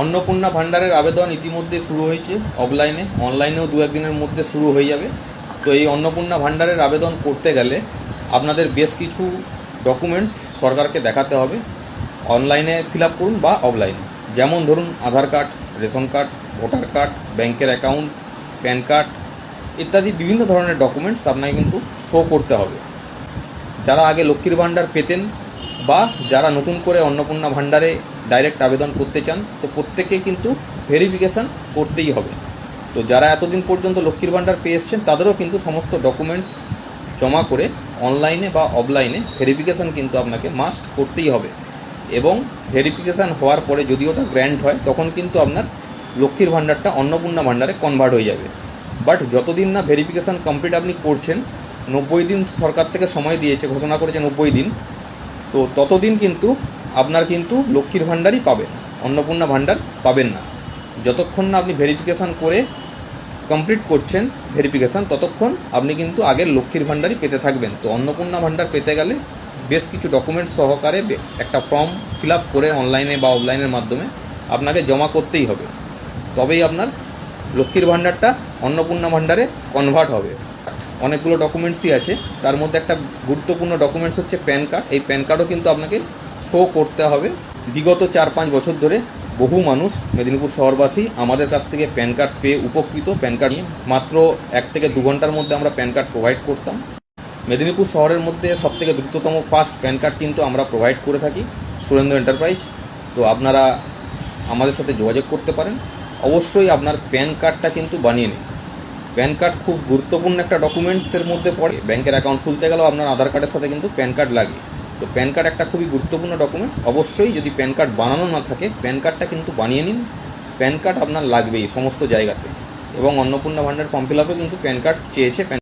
অন্নপূর্ণা ভাণ্ডারের আবেদন ইতিমধ্যে শুরু হয়েছে অফলাইনে, অনলাইনেও দু একদিনের মধ্যে শুরু হয়ে যাবে। তো এই অন্নপূর্ণা ভাণ্ডারের আবেদন করতে গেলে আপনাদের বেশ কিছু ডকুমেন্টস সরকারকে দেখাতে হবে। অনলাইনে ফিল আপ করুন বা অফলাইনে, যেমন ধরুন Aadhaar card, ration card, voter card, ব্যাংকের অ্যাকাউন্ট, প্যান কার্ড ইত্যাদি বিভিন্ন ধরনের ডকুমেন্টস আপনাকে কিন্তু শো করতে হবে। যারা আগে লক্ষ্মীর ভাণ্ডার পেতেন বা যারা নতুন করে অন্নপূর্ণা ভাণ্ডারে ডাইরেক্ট আবেদন করতে চান, তো প্রত্যেকেই কিন্তু ভেরিফিকেশান করতেই হবে। তো যারা এতদিন পর্যন্ত লক্ষ্মীর ভাণ্ডার পেয়ে এসছেন তাদেরও কিন্তু সমস্ত ডকুমেন্টস জমা করে অনলাইনে বা অফলাইনে ভেরিফিকেশান কিন্তু আপনাকে মাস্ট করতেই হবে। এবং ভেরিফিকেশান হওয়ার পরে যদি ওটা গ্র্যান্ট হয় তখন কিন্তু আপনার লক্ষ্মীর ভাণ্ডারটা অন্নপূর্ণা ভাণ্ডারে কনভার্ট হয়ে যাবে। বাট যতদিন না ভেরিফিকেশান কমপ্লিট আপনি করছেন, 90 দিন সরকার থেকে সময় দিয়েছে, ঘোষণা করেছে 90 দিন, তো ততদিন কিন্তু আপনার কিন্তু লক্ষ্মীর ভাণ্ডারই পাবেন, অন্নপূর্ণা ভাণ্ডার পাবেন না। যতক্ষণ না আপনি ভেরিফিকেশান করে কমপ্লিট করছেন ভেরিফিকেশান, ততক্ষণ আপনি কিন্তু আগের লক্ষ্মীর ভাণ্ডারই পেতে থাকবেন। তো অন্নপূর্ণা ভাণ্ডার পেতে গেলে বেশ কিছু ডকুমেন্টস সহকারে একটা ফর্ম ফিল আপ করে অনলাইনে বা অফলাইনের মাধ্যমে আপনাকে জমা করতেই হবে, তবেই আপনার লক্ষ্মীর ভাণ্ডারটা অন্নপূর্ণা ভাণ্ডারে কনভার্ট হবে। অনেকগুলো ডকুমেন্টসই আছে, তার মধ্যে একটা গুরুত্বপূর্ণ ডকুমেন্টস হচ্ছে প্যান কার্ড। এই প্যান কার্ডও কিন্তু আপনাকে শো করতে হবে। বিগত 4-5 বছর ধরে বহু মানুষ, মেদিনীপুর শহরবাসী আমাদের কাছ থেকে প্যান কার্ড পেয়ে উপকৃত। প্যান কার্ড নিয়ে মাত্র 1 থেকে 2 ঘন্টার মধ্যে আমরা প্যান কার্ড প্রোভাইড করতাম। মেদিনীপুর শহরের মধ্যে সবথেকে দ্রুততম ফাস্ট প্যান কার্ড কিন্তু আমরা প্রোভাইড করে থাকি, সুরেন্দ্র এন্টারপ্রাইজ। তো আপনারা আমাদের সাথে যোগাযোগ করতে পারেন। অবশ্যই আপনার প্যান কার্ডটা কিন্তু বানিয়ে নিন। প্যান কার্ড খুব গুরুত্বপূর্ণ একটা ডকুমেন্টসের মধ্যে পড়ে। ব্যাংকের অ্যাকাউন্ট খুলতে গেলেও আপনার আধার কার্ডের সাথে কিন্তু প্যান কার্ড লাগে। তো প্যান কার্ড একটা খুবই গুরুত্বপূর্ণ ডকুমেন্টস। অবশ্যই যদি প্যান কার্ড বানানো না থাকে, প্যান কার্ডটা কিন্তু বানিয়ে নিন। প্যান কার্ড আপনার লাগবেই সমস্ত জায়গাতে। এবং অন্নপূর্ণা ভাণ্ডার ফর্ম ফিল আপেও কিন্তু প্যান কার্ড চেয়েছে।